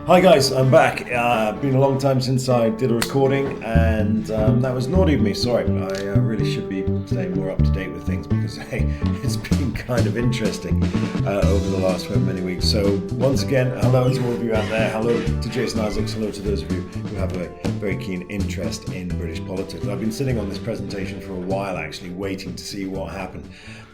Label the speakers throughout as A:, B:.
A: Hi guys, I'm back. Been a long time since I did a recording, and that was naughty of me. Sorry, I really should be staying more up to date with things because hey, it's been kind of interesting over the last many weeks. So once again, hello to all of you out there. Hello to Jason Isaacs. Hello to those of you who have a very keen interest in British politics. I've been sitting on this presentation for a while, actually, waiting to see what happened.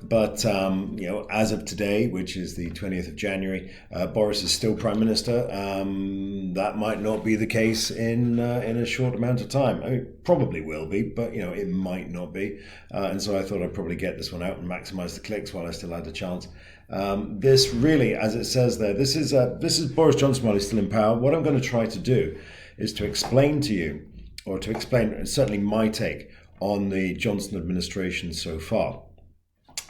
A: But, as of today, which is the 20th of January, Boris is still Prime Minister. That might not be the case in a short amount of time. I mean, probably will be, but, it might not be. And so I thought I'd probably get this one out and maximize the clicks while I still had the chance. This really, as it says there, this is Boris Johnson while he's still in power. What I'm going to try to do is to explain to you, or to explain certainly my take on the Johnson administration so far.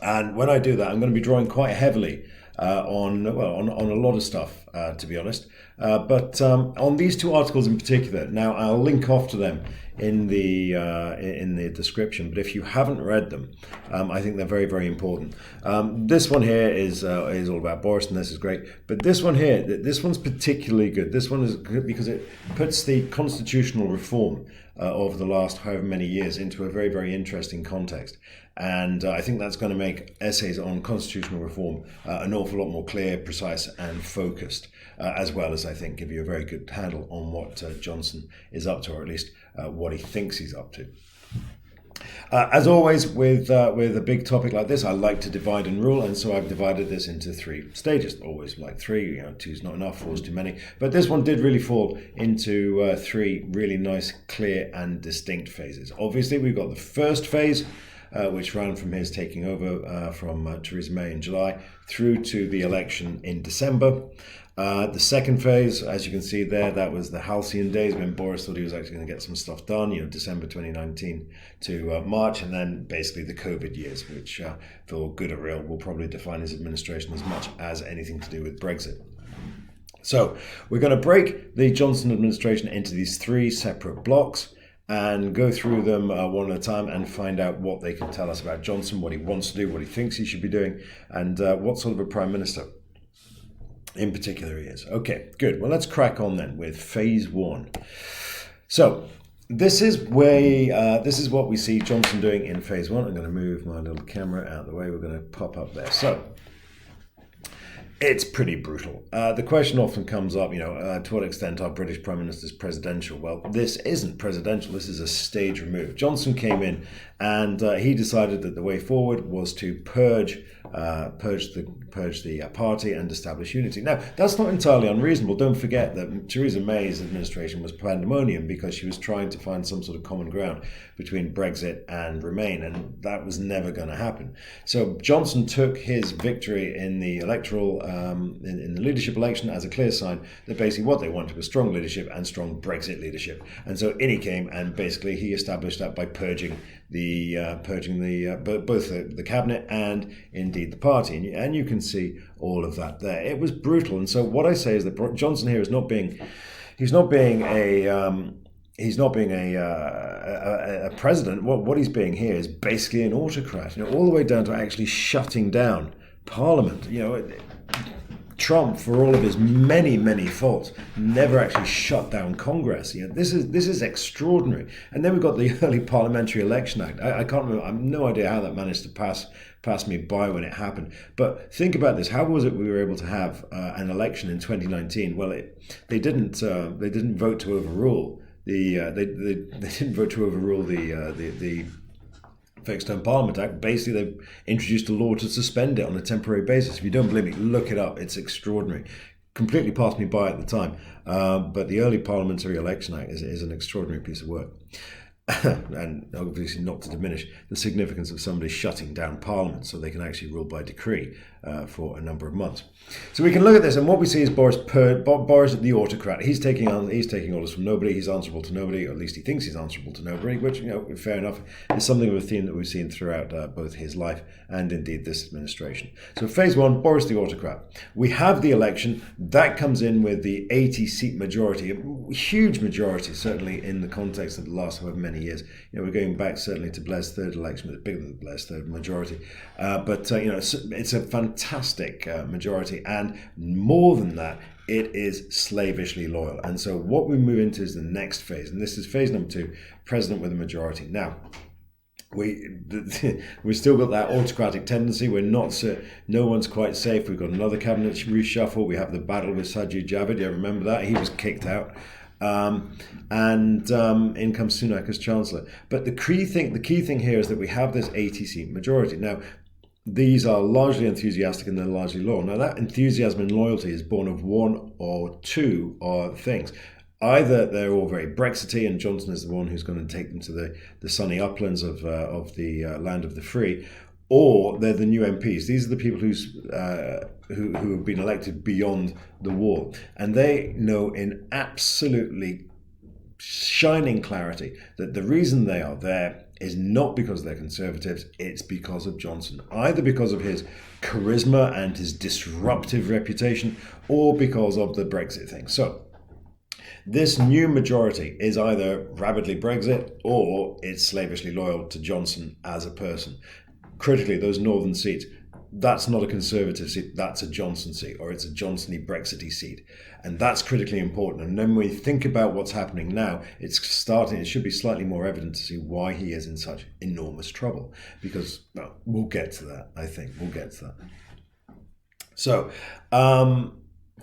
A: And when I do that, I'm going to be drawing quite heavily on a lot of stuff, to be honest. But on these two articles in particular. Now, I'll link off to them in the description. But if you haven't read them, I think they're very, very important. This one here is all about Boris, and this is great. But this one here, this one's particularly good. This one is good because it puts the constitutional reform over the last however many years into a very, very interesting context. And I think that's going to make essays on constitutional reform an awful lot more clear, precise and focused, as well as, I think, give you a very good handle on what Johnson is up to, or at least what he thinks he's up to. As always, with a big topic like this, I like to divide and rule, and so I've divided this into 3 stages. Always like 3, 2's not enough, 4's too many. But this one did really fall into 3 really nice, clear and distinct phases. Obviously, we've got the first phase, which ran from his taking over from Theresa May in July through to the election in December. The second phase, as you can see there, that was the halcyon days when Boris thought he was actually going to get some stuff done, December 2019 to March, and then basically the COVID years, which for good or ill will probably define his administration as much as anything to do with Brexit. So we're going to break the Johnson administration into these 3 separate blocks and go through them one at a time and find out what they can tell us about Johnson, what he wants to do, what he thinks he should be doing, and what sort of a Prime Minister in particular he is. Okay, good. Well, let's crack on then with phase 1. So this is what we see Johnson doing in phase 1. I'm going to move my little camera out of the way. We're going to pop up there. So it's pretty brutal. The question often comes up, to what extent are British Prime Ministers presidential? Well, this isn't presidential. This is a stage removed. Johnson came in and he decided that the way forward was to purge the party and establish unity. Now, that's not entirely unreasonable. Don't forget that Theresa May's administration was pandemonium because she was trying to find some sort of common ground between Brexit and Remain, and that was never going to happen. So Johnson took his victory in the electoral, in the leadership election as a clear sign that basically what they wanted was strong leadership and strong Brexit leadership. And so in he came, and basically he established that by purging both the cabinet and indeed the party, and you can see all of that there. It was brutal, and so what I say is that Johnson here is not being a president. What he's being here is basically an autocrat. All the way down to actually shutting down Parliament. Trump, for all of his many, many faults, never actually shut down Congress. This is extraordinary. And then we've got the early Parliamentary Election Act. I can't remember. I have no idea how that managed to pass me by when it happened. But think about this. How was it we were able to have an election in 2019? Well, they didn't vote to overrule the Fixed Term Parliament Act. Basically, they've introduced a law to suspend it on a temporary basis. If you don't believe me, look it up. It's extraordinary. Completely passed me by at the time. But the early Parliamentary Election Act is an extraordinary piece of work. And obviously not to diminish the significance of somebody shutting down Parliament so they can actually rule by decree for a number of months. So we can look at this, and what we see is Boris the autocrat. He's taking orders from nobody. He's answerable to nobody, or at least he thinks he's answerable to nobody, which, fair enough, is something of a theme that we've seen throughout both his life and indeed this administration. So phase 1, Boris the autocrat. We have the election. That comes in with the 80-seat majority, a huge majority, certainly in the context of the last however many years. We're going back certainly to Blair's third election, but bigger than Blair's third majority. But it's a fantastic fantastic majority, and more than that, it is slavishly loyal. And so what we move into is the next phase, and this is phase number 2, president with a majority. Now, we still got that autocratic tendency. We're not, no one's quite safe. We've got another cabinet reshuffle. We have the battle with Sajid Javid. You remember that? He was kicked out. And in comes Sunak as Chancellor. But the key thing here is that we have this 80-seat majority. Now, these are largely enthusiastic and they're largely loyal. Now, that enthusiasm and loyalty is born of one or two things. Either they're all very Brexity, and Johnson is the one who's going to take them to the sunny uplands of the land of the free, or they're the new MPs. These are the people who have been elected beyond the wall, and they know in absolutely shining clarity that the reason they are there is not because they're Conservatives, it's because of Johnson. Either because of his charisma and his disruptive reputation, or because of the Brexit thing. So this new majority is either rabidly Brexit or it's slavishly loyal to Johnson as a person. Critically, those northern seats, that's not a Conservative seat, that's a Johnson seat, or it's a Johnson-y Brexity seat. And that's critically important. And then when we think about what's happening now, it should be slightly more evident to see why he is in such enormous trouble. Because, well, we'll get to that, I think. We'll get to that. So,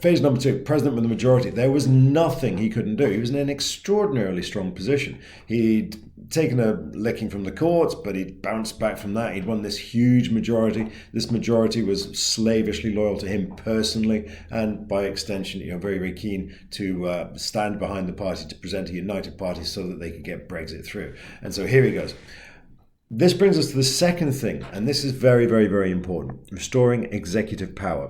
A: phase number 2, president with the majority. There was nothing he couldn't do. He was in an extraordinarily strong position. He'd taken a licking from the courts, but he'd bounced back from that. He'd won this huge majority. This majority was slavishly loyal to him personally, and by extension, very, very keen to stand behind the party, to present a united party so that they could get Brexit through. And so here he goes. This brings us to the second thing, and this is very, very, very important: restoring executive power.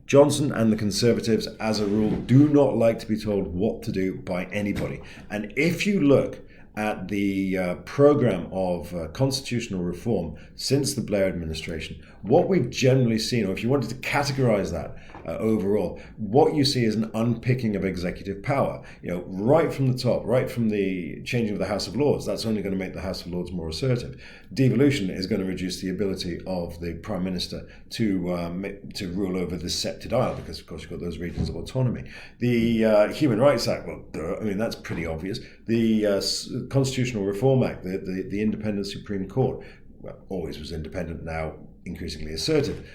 A: Johnson and the Conservatives, as a rule, do not like to be told what to do by anybody. And if you look at the program of constitutional reform since the Blair administration, what we've generally seen, or if you wanted to categorize that overall, what you see is an unpicking of executive power. Right from the top, right from the changing of the House of Lords, that's only going to make the House of Lords more assertive. Devolution is going to reduce the ability of the Prime Minister to rule over the sceptred isle, because of course you've got those regions of autonomy. The Human Rights Act, well, that's pretty obvious. The Constitutional Reform Act, the independent Supreme Court, well, always was independent, now increasingly assertive,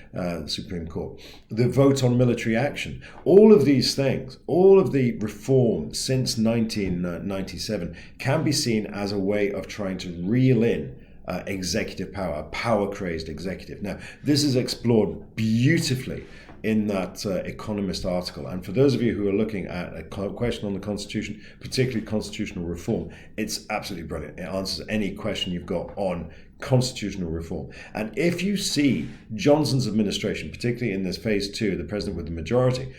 A: Supreme Court. The vote on military action. All of these things, all of the reform since 1997 can be seen as a way of trying to reel in executive power, a power-crazed executive. Now, this is explored beautifully in that Economist article. And for those of you who are looking at a question on the Constitution, particularly constitutional reform, it's absolutely brilliant. It answers any question you've got on constitutional reform. And if you see Johnson's administration, particularly in this phase 2, the president with the majority,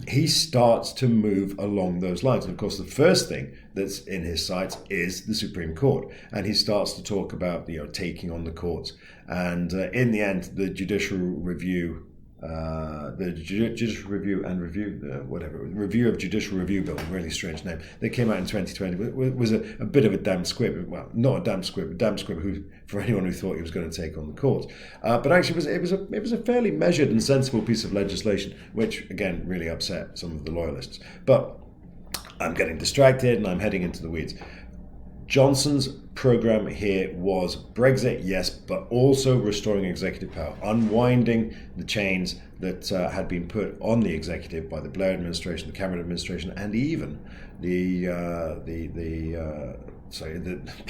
A: he starts to move along those lines. And of course, the first thing that's in his sights is the Supreme Court. And he starts to talk about, taking on the courts. And in the end, the judicial review Review of Judicial Review Bill, a really strange name. They came out in 2020. It was a bit of a damp squib. Well, not a damp squib, for anyone who thought he was going to take on the courts. But actually, it was a fairly measured and sensible piece of legislation, which again really upset some of the loyalists. But I'm getting distracted and I'm heading into the weeds. Johnson's program here was Brexit, yes, but also restoring executive power, unwinding the chains that had been put on the executive by the Blair administration, the Cameron administration, and even the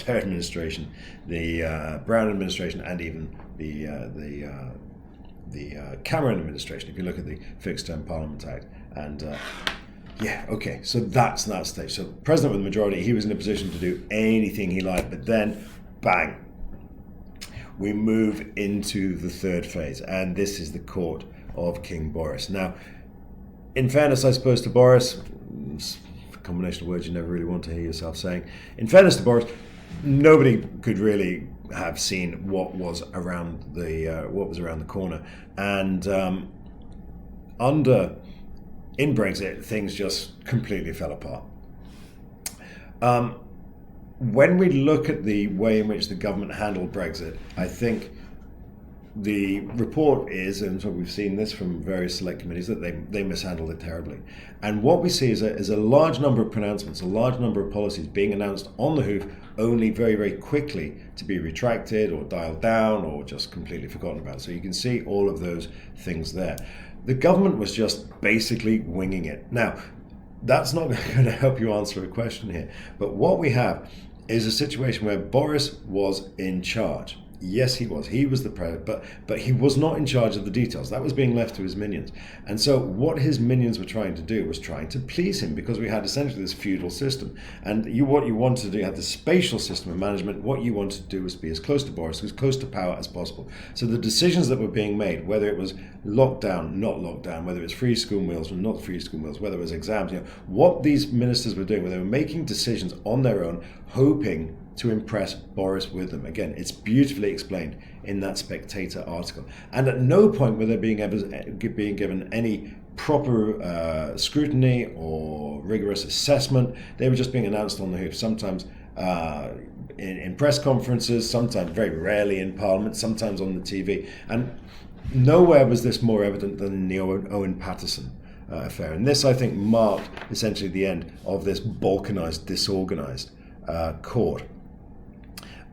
A: Blair administration, the Brown administration, and even the Cameron administration. If you look at the Fixed Term Parliament Act and. So that's that stage. So president with the majority, he was in a position to do anything he liked, but then, bang, we move into the third phase, and this is the court of King Boris. Now, in fairness, I suppose, to Boris, it's a combination of words you never really want to hear yourself saying. In fairness to Boris, nobody could really have seen what was around the corner, and in Brexit, things just completely fell apart. When we look at the way in which the government handled Brexit, I think the report is, and so we've seen this from various select committees, that they mishandled it terribly. And what we see is a large number of pronouncements, a large number of policies being announced on the hoof, only very, very quickly to be retracted or dialed down or just completely forgotten about. So you can see all of those things there. The government was just basically winging it. Now, that's not going to help you answer a question here. But what we have is a situation where Boris was in charge. Yes, he was. He was the president, but he was not in charge of the details. That was being left to his minions. And so what his minions were trying to do was trying to please him, because we had essentially this feudal system. And what you wanted to do, you had the spatial system of management. What you wanted to do was be as close to Boris, as close to power as possible. So the decisions that were being made, whether it was lockdown, not lockdown, whether it's free school meals or not free school meals, whether it was exams, what these ministers were doing, they were making decisions on their own, hoping to impress Boris with them. Again, it's beautifully explained in that Spectator article. And at no point were they being given any proper scrutiny or rigorous assessment. They were just being announced on the hoof, sometimes in press conferences, sometimes very rarely in Parliament, sometimes on the TV. And nowhere was this more evident than in the Owen Paterson affair. And this, I think, marked essentially the end of this balkanized, disorganized court.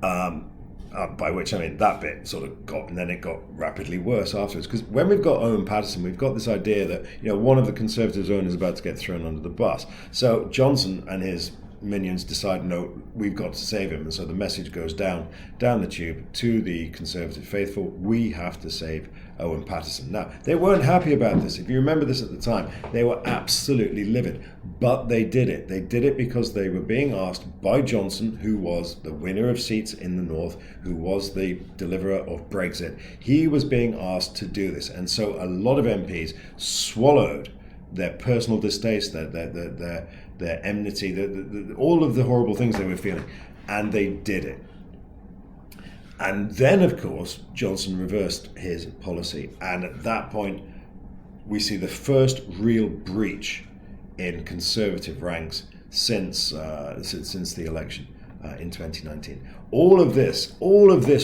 A: By which I mean that bit sort of got, and then it got rapidly worse afterwards. Because when we've got Owen Paterson, we've got this idea that one of the Conservatives' own is about to get thrown under the bus. So Johnson and his minions decide, no, we've got to save him, and so the message goes down the tube to the Conservative faithful: we have to save Owen Paterson. Now, they weren't happy about this. If you remember this at the time, they were absolutely livid. But they did it. They did it because they were being asked by Johnson, who was the winner of seats in the North, who was the deliverer of Brexit. He was being asked to do this. And so a lot of MPs swallowed their personal distaste, their enmity, all of the horrible things they were feeling. And they did it. And then, of course, Johnson reversed his policy. And at that point, we see the first real breach in Conservative ranks since the election in 2019. All of this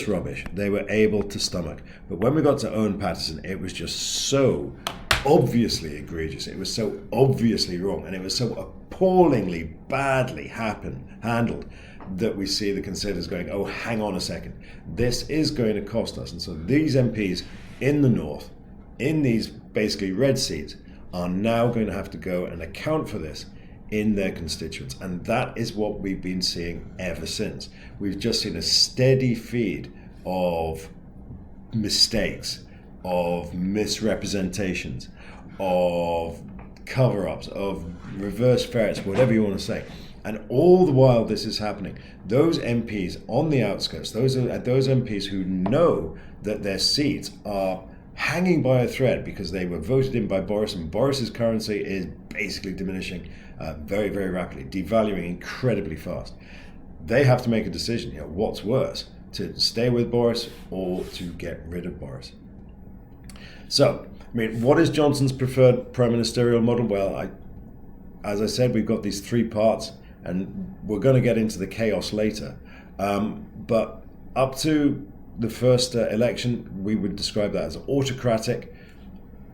A: rubbish, they were able to stomach. But when we got to Owen Paterson, it was just so obviously egregious. It was so obviously wrong. And it was so appallingly badly handled that we see the Conservatives going, oh, hang on a second, this is going to cost us. And so these MPs in the North, in these basically red seats, are now going to have to go and account for this in their constituents. And that is what we've been seeing ever since. We've just seen a steady feed of mistakes, of misrepresentations, of cover-ups, of reverse ferrets, whatever you want to say. And all the while this is happening, those MPs on the outskirts, those MPs who know that their seats are hanging by a thread because they were voted in by Boris, and Boris's currency is basically diminishing very, very rapidly, devaluing incredibly fast. They have to make a decision, what's worse, to stay with Boris or to get rid of Boris. So, what is Johnson's preferred pro-ministerial model? Well, as I said, we've got these three parts, and we're going to get into the chaos later. But up to the first election, we would describe that as autocratic.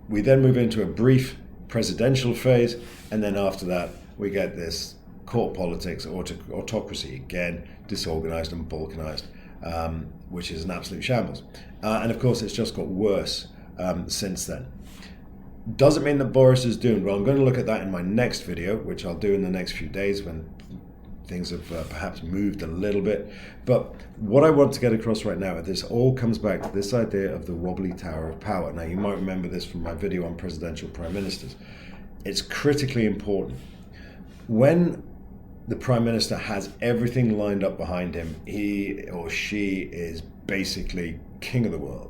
A: We then move into a brief presidential phase, and then after that, we get this court politics, autocracy, again, disorganized and balkanized, which is an absolute shambles. And of course, it's just got worse since then. Does it mean that Boris is doomed? Well, I'm going to look at that in my next video, which I'll do in the next few days when things have perhaps moved a little bit. But what I want to get across right now, this all comes back to this idea of the wobbly tower of power. Now, you might remember this from my video on presidential prime ministers. It's critically important. When the prime minister has everything lined up behind him, he or she is basically king of the world.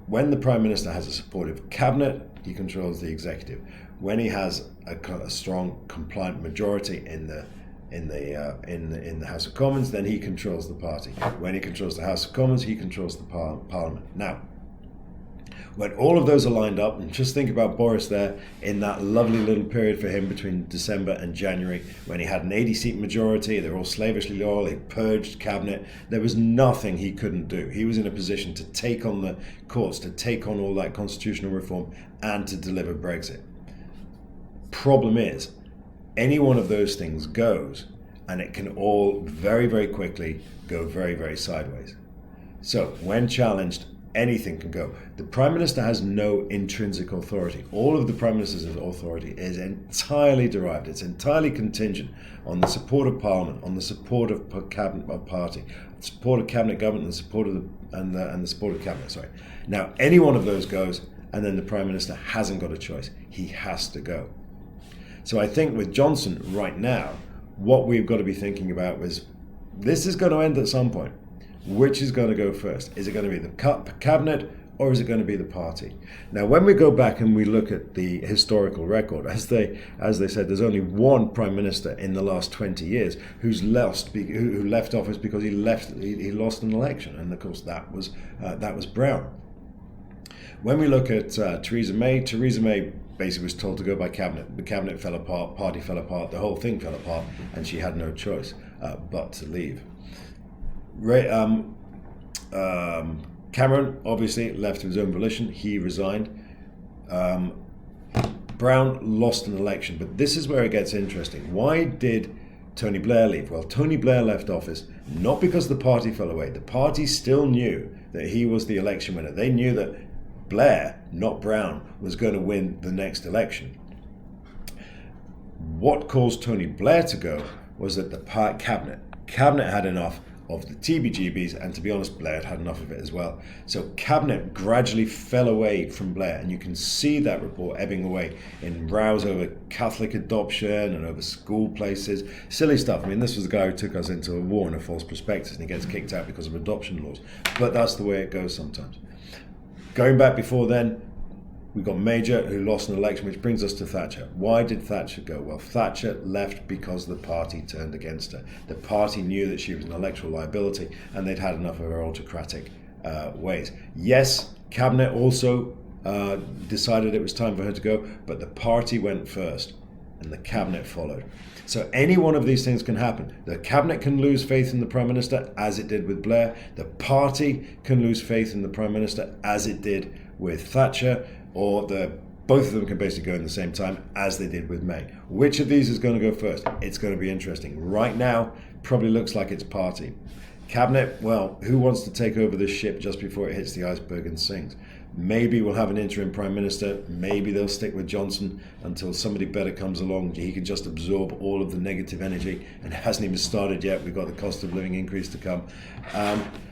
A: When the Prime Minister has a supportive cabinet, he controls the executive. When he has a strong, compliant majority in the House of Commons, then he controls the party. When he controls the House of Commons, he controls the Parliament. Now, When all of those are lined up, and just think about Boris there in that lovely little period for him between December and January, when he had an 80-seat majority, they were all slavishly loyal, he purged cabinet, there was nothing he couldn't do. He was in a position to take on the courts, to take on all that constitutional reform, and to deliver Brexit. Problem is, any one of those things goes, and it can all very, very quickly go very, very sideways. So, when challenged, anything can go. The Prime Minister has no intrinsic authority. All of the Prime Minister's authority is entirely derived. It's entirely contingent on the support of Parliament, on the support of cabinet party, support of cabinet government, and the support of the support of cabinet. Sorry. Now, any one of those goes, and then the Prime Minister hasn't got a choice. He has to go. So I think with Johnson right now, what we've got to be thinking about is this is going to end at some point. Which is going to go first? Is it going to be the cabinet or is it going to be the party? Now, when we go back and we look at the historical record, as they said, there's only one Prime Minister in the last 20 years who left office because he lost an election, and of course that was Brown. When we look at Theresa May basically was told to go by cabinet. The cabinet fell apart, party fell apart, the whole thing fell apart, and she had no choice but to leave. Cameron obviously left of his own volition. He resigned. Brown lost an election, but this is where it gets interesting. Why did Tony Blair leave? Well, Tony Blair left office not because the party fell away. The party still knew that he was the election winner. They knew that Blair, not Brown, was going to win the next election. What caused Tony Blair to go was that the cabinet had enough of the TBGBs, and to be honest, Blair had enough of it as well. So cabinet gradually fell away from Blair, and you can see that report ebbing away in rows over Catholic adoption and over school places, silly stuff. I mean, this was the guy who took us into a war in a false prospectus, and he gets kicked out because of adoption laws. But that's the way it goes sometimes. Going back before then, we've got Major, who lost an election, which brings us to Thatcher. Why did Thatcher go? Well, Thatcher left because the party turned against her. The party knew that she was an electoral liability, and they'd had enough of her autocratic ways. Yes, Cabinet also decided it was time for her to go, but the party went first, and the Cabinet followed. So any one of these things can happen. The Cabinet can lose faith in the Prime Minister, as it did with Blair. The party can lose faith in the Prime Minister, as it did with Thatcher. Or both of them can basically go in the same time, as they did with May. Which of these is going to go first? It's going to be interesting. Right now, probably looks like it's party. Cabinet, well, who wants to take over this ship just before it hits the iceberg and sinks? Maybe we'll have an interim Prime Minister. Maybe they'll stick with Johnson until somebody better comes along. He can just absorb all of the negative energy, and it hasn't even started yet. We've got the cost of living increase to come.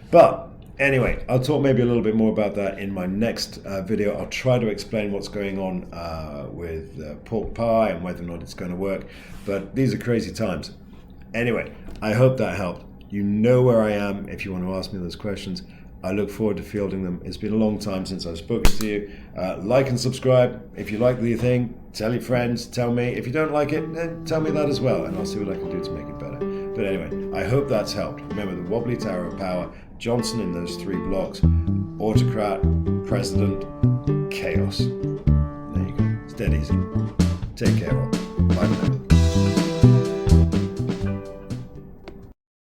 A: But anyway, I'll talk maybe a little bit more about that in my next video. I'll try to explain what's going on with pork pie and whether or not it's going to work. But these are crazy times. Anyway, I hope that helped. You know where I am if you want to ask me those questions. I look forward to fielding them. It's been a long time since I've spoken to you. Like and subscribe. If you like the thing, tell your friends, tell me. If you don't like it, then tell me that as well, and I'll see what I can do to make it better. But anyway, I hope that's helped. Remember, the Wobbly Tower of Power, Johnson in those 3 blocks, autocrat, president, chaos. There you go. It's dead easy. Take care all. Bye for now.